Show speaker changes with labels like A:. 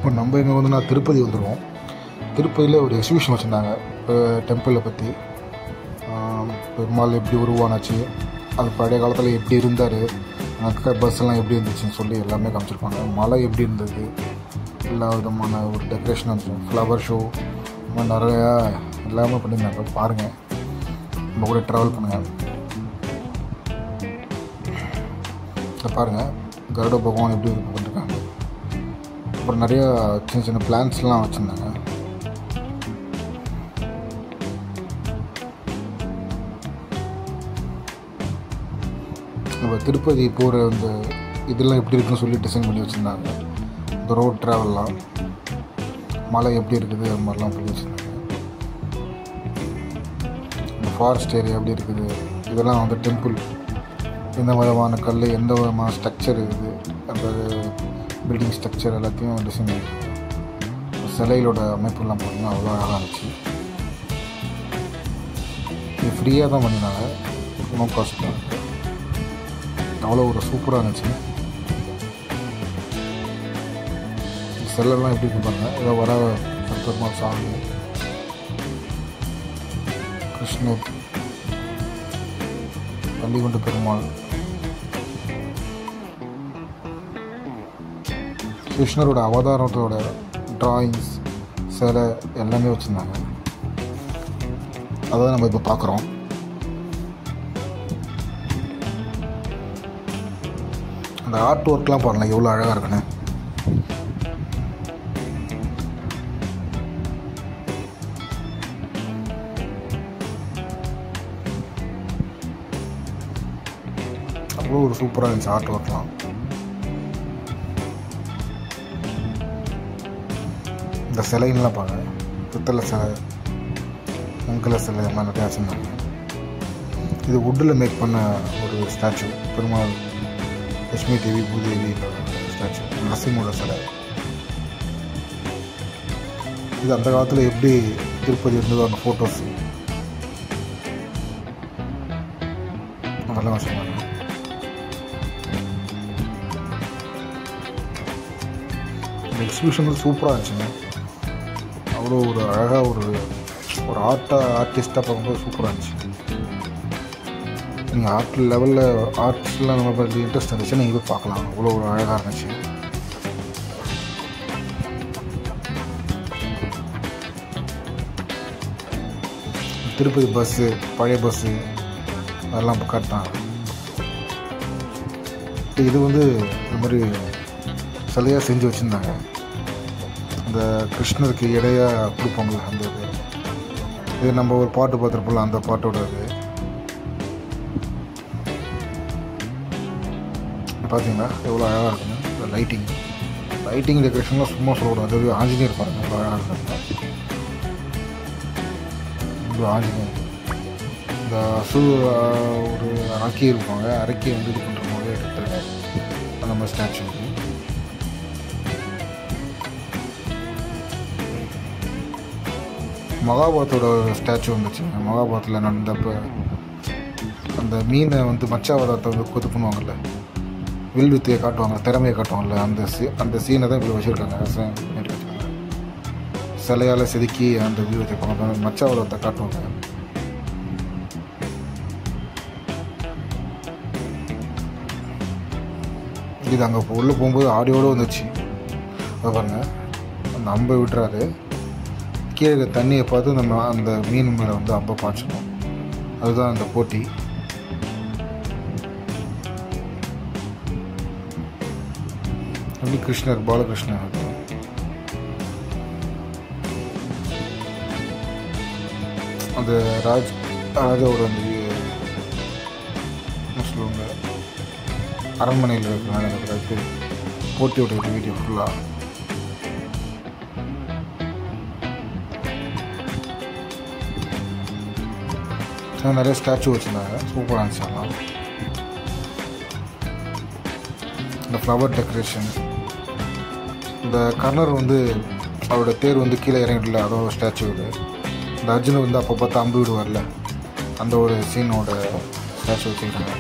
A: இப்போ நம்ம இங்கே வந்து நான் திருப்பதி வந்துடுவோம். திருப்பதியில் ஒரு எக்ஸிபிஷன் வச்சுருந்தாங்க டெம்பிளை பற்றி. பெருமாள் எப்படி உருவானாச்சு, அது பழைய காலத்தில் எப்படி இருந்தார், அங்கே பஸ்ஸெல்லாம் எப்படி இருந்துச்சுன்னு சொல்லி எல்லாமே காமிச்சிருப்பாங்க. மலை எப்படி இருந்தது, எல்லா விதமான ஒரு டெக்கரேஷன் இருந்துச்சு, ஃப்ளவர் ஷோ, இந்த மாதிரி நிறையா எல்லாமே பண்ணியிருந்தாங்க. பாருங்கள், நம்ம கூட ட்ராவல் பண்ணுங்கள். இதை பாருங்கள், கருட பகவான் எப்படி இது பண்ணிருக்காங்க. அப்புறம் நிறையா சின்ன சின்ன பிளான்ஸ்லாம் வச்சுருந்தாங்க. நம்ம திருப்பதி போகிற அந்த இதெல்லாம் எப்படி இருக்குன்னு சொல்லி டிசைன் பண்ணி வச்சுருந்தாங்க. இந்த ரோட் ட்ராவல்லாம், மலை எப்படி இருக்குது, அது மாதிரிலாம் பண்ணி வச்சுருந்தாங்க. இந்த ஃபாரஸ்ட் ஏரியா எப்படி இருக்குது, இதெல்லாம் வந்து டெம்பிள், எந்த விதமான கல், எந்த விதமான ஸ்ட்ரக்சர் இருக்குது, அந்த பில்டிங் ஸ்ட்ரக்சர் எல்லாத்தையும் டிசைன் பண்ணி சிலைகளோட அமைப்புலாம் பார்த்திங்கன்னா அவ்வளோ அழகாக இருந்துச்சு. இது ஃப்ரீயாக தான் பண்ணினாங்க, நோ காஸ்ட் தான். அவ்வளோ ஒரு சூப்பராக இருந்துச்சு. செல்லெல்லாம் எப்படி இருப்பாங்க, ஏதோ வர பெருமாள் சாமி, கிருஷ்ணர், பள்ளிகொண்டு பெருமாள், கிருஷ்ணரோட அவதாரத்தோட ட்ராயிங்ஸ், சிலை எல்லாமே வச்சுருந்தாங்க. அதான் நம்ம இப்போ பார்க்குறோம். அந்த ஆர்ட் ஒர்க்லாம் பாருங்கள் எவ்வளோ அழகாக இருக்குன்னு. அவ்வளோ ஒரு சூப்பராக இருந்துச்சு ஆர்ட் ஒர்க்லாம். இந்த சிலைங்கள்லாம் பாருங்கள், பித்தளை சிலை, வெங்கல சிலை, இந்த மாதிரி நிறையா வச்சுருந்தாங்க. இது வுட்டில் மேக் பண்ண ஒரு ஸ்டாச்சு, பெருமாள், லட்சுமி தேவி, பூதேவி ஸ்டாச்சு, நரசிம்மோட சிலை. இது அந்த காலத்தில் எப்படி திருப்பதி இருந்ததோ அந்த ஃபோட்டோஸ் அதெல்லாம் வச்சுருந்தாங்க. இந்த எக்ஸிபிஷன் சூப்பராக இருந்துச்சுங்க. அவ்வளோ ஒரு அழகாக ஒரு ஆர்டிஸ்ட்டாக பார்க்கும்போது சூப்பராக இருந்துச்சு. நீங்கள் ஆர்ட் லெவலில் ஆர்ட்ஸ்லாம் நம்ம பார்த்து இன்ட்ரெஸ்ட் இருந்துச்சு, நீங்கள் போய் பார்க்கலாம். அவ்வளோ ஒரு அழகாக இருந்துச்சு. திருப்பதி பஸ்ஸு, பழைய பஸ்ஸு அதெல்லாம் இப்போ காட்டினாங்க. இது வந்து இது மாதிரி சிலையாக செஞ்சு வச்சுருந்தாங்க. அந்த கிருஷ்ணருக்கு இடையாக கொடுப்பாங்களே அந்த இது நம்ம ஒரு பாட்டு பார்த்துருப்போம்ல, அந்த பாட்டோட இது பார்த்தீங்களா எவ்வளோ அழகாக இருக்குங்க. லைட்டிங் டெக்கரேஷன்லாம் சும்மா சொல்லக்கூடாது. அது ஆஞ்சநேயர் பாருங்கள் எவ்வளோ அழகாக இருக்காங்க. இவ்வளோ ஆஞ்சநேயர் இந்த ஒரு அரக்கி இருப்பாங்க, அரக்கியை வந்து இது பண்ணுற மாதிரி எடுத்துருங்க அந்த மாதிரி ஸ்டாச்சு. மகாபாரத்தோட ஸ்டாச்சு வந்துச்சு. மகாபாரத்தில் நடந்தப்போ அந்த மீனை வந்து மச்சாவதாரத்தை வந்து கொத்து பண்ணுவாங்கள்ல, வில் வித்தையை காட்டுவாங்க, திறமையை காட்டுவாங்கள்ல, அந்த சீனை தான் இப்படி வச்சுருக்காங்க. சிலையால் செதுக்கி அந்த வில் வித்தை மச்சாவதாரத்தை காட்டுவாங்க. இது அங்கே உள்ளே போகும்போது ஆடியோடு வந்துச்சு. அதை பாருங்கள், அந்த அம்பை விட்டுறாரு, கீழே தண்ணியை பார்த்து நம்ம அந்த மீன் மேலே வந்து அம்பை பாய்ச்சணும். அதுதான் அந்த போட்டி. கிருஷ்ணர், பாலகிருஷ்ணர், அந்த ராஜாவோட அந்த சொல்லுவாங்க அரண்மனையில் இருக்கிற போட்டியோட வீடியோ ஃபுல்லாக நிறைய ஸ்டாச்சு வச்சுருந்தாங்க. சூப்பராக இருந்துச்சு எல்லாம். இந்த ஃப்ளவர் டெக்கரேஷன், இந்த கர்ணர் வந்து அவரோட தேர் வந்து கீழே இறங்கிடல, அதோட ஸ்டாச்சு இது. இந்த அர்ஜுனை வந்து அப்போ பார்த்தா அம்பு விடுவார்ல, அந்த ஒரு சீனோட ஸ்டாச்சு வச்சுருக்காங்க.